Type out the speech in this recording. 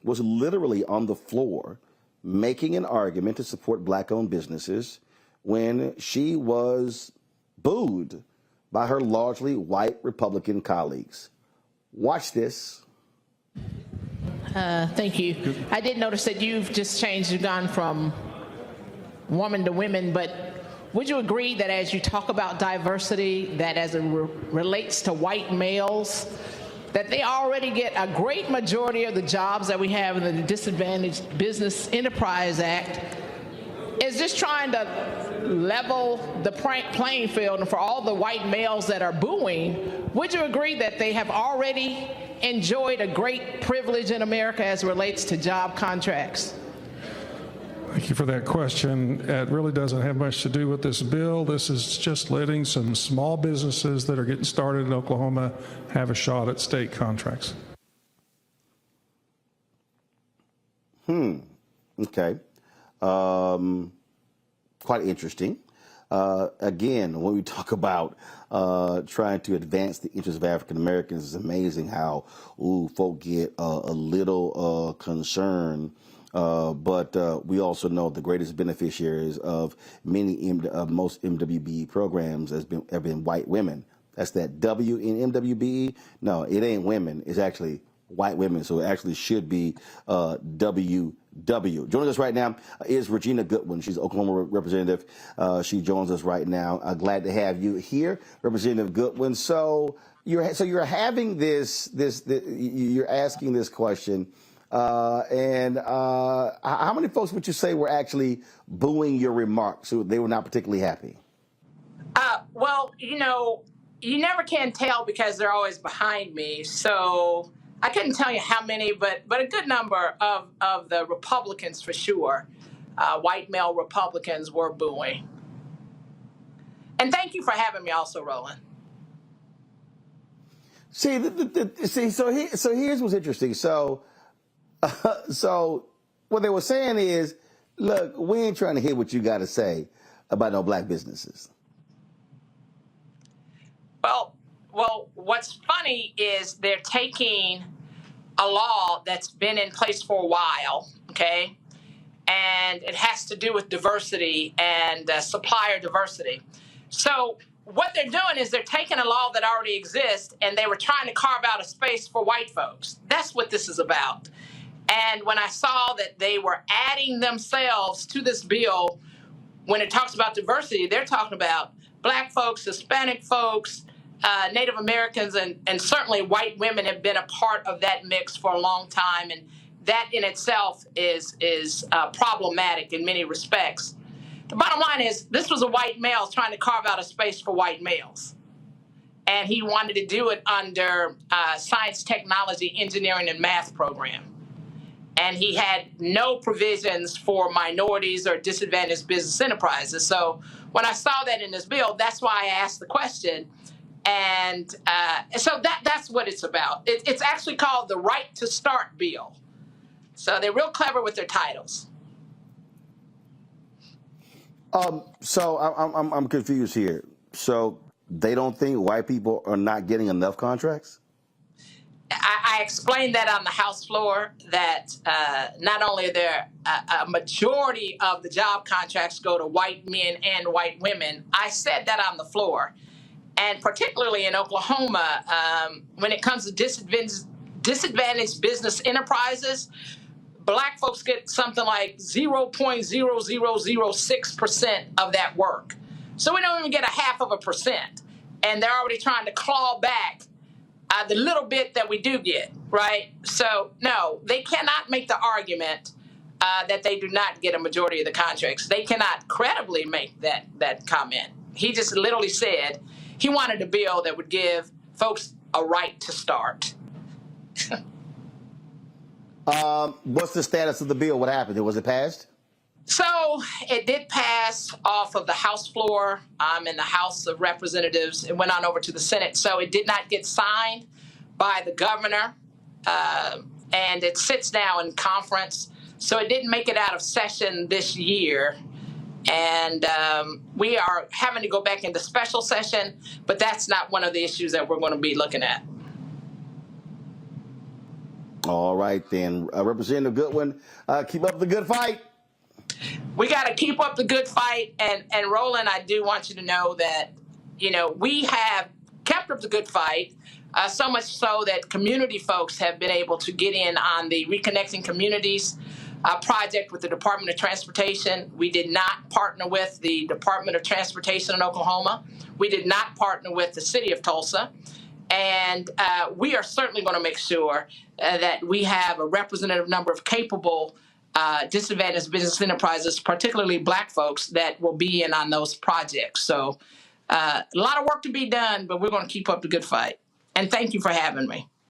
was literally on the floor making an argument to support black-owned businesses when she was booed by her largely white Republican colleagues. Watch this. Thank you. I did notice that you've just changed, you've gone from woman to women, but would you agree that as you talk about diversity, that as it relates to white males, that they already get a great majority of the jobs that we have in the Disadvantaged Business Enterprise Act? Is just trying to level the playing field, and for all the white males that are booing, would you agree that they have already enjoyed a great privilege in America as it relates to job contracts? Thank you for that question. It really doesn't have much to do with this bill. This is just letting some small businesses that are getting started in Oklahoma have a shot at state contracts. Okay. Quite interesting. Again, when we talk about trying to advance the interests of African Americans, it's amazing how folk get a little concerned. But we also know the greatest beneficiaries of most MWBE programs have been white women. That's that W in MWBE. No, it ain't women. It's actually white women. So it actually should be WW. Joining us right now is Regina Goodwin. She's Oklahoma representative. She joins us right now. Glad to have you here, Representative Goodwin. So you're having you're asking this question. And how many folks would you say were actually booing your remarks? So they were not particularly happy? Well, you never can tell because they're always behind me. So I couldn't tell you how many, but a good number of the Republicans for sure, white male Republicans, were booing. And thank you for having me also, Roland. See, so here's what's interesting. So what they were saying is, look, we ain't trying to hear what you got to say about no black businesses. Well, what's funny is they're taking a law that's been in place for a while, okay, and it has to do with diversity and supplier diversity. So what they're doing is they're taking a law that already exists and they were trying to carve out a space for white folks. That's what this is about. And when I saw that they were adding themselves to this bill, when it talks about diversity, they're talking about black folks, Hispanic folks, Native Americans, and certainly white women have been a part of that mix for a long time. And that in itself is problematic in many respects. The bottom line is this was a white male trying to carve out a space for white males. And he wanted to do it under science, technology, engineering, and math program. And he had no provisions for minorities or disadvantaged business enterprises. So when I saw that in this bill, that's why I asked the question. And so that's what it's about. It's actually called the Right to Start bill. So they're real clever with their titles. So I'm confused here. So they don't think white people are not getting enough contracts? I explained that on the House floor, that not only are there a majority of the job contracts go to white men and white women, I said that on the floor. And particularly in Oklahoma, when it comes to disadvantaged business enterprises, black folks get something like 0.0006% of that work. So we don't even get 0.5%. And they're already trying to claw back the little bit that we do get, right? So, no, they cannot make the argument that they do not get a majority of the contracts. They cannot credibly make that comment. He just literally said he wanted a bill that would give folks a right to start. What's the status of the bill? What happened? Was it passed? So it did pass off of the House floor in the House of Representatives. It went on over to the Senate. So it did not get signed by the governor, and it sits now in conference. So it didn't make it out of session this year. And we are having to go back into special session, but that's not one of the issues that we're going to be looking at. All right, then. Representative Goodwin, keep up the good fight. We got to keep up the good fight. And Roland, I do want you to know that, we have kept up the good fight, so much so that community folks have been able to get in on the Reconnecting Communities project with the Department of Transportation. We did not partner with the Department of Transportation in Oklahoma. We did not partner with the city of Tulsa. And we are certainly going to make sure that we have a representative number of capable disadvantaged business enterprises, particularly Black folks, that will be in on those projects. So a lot of work to be done, but we're going to keep up the good fight. And thank you for having me.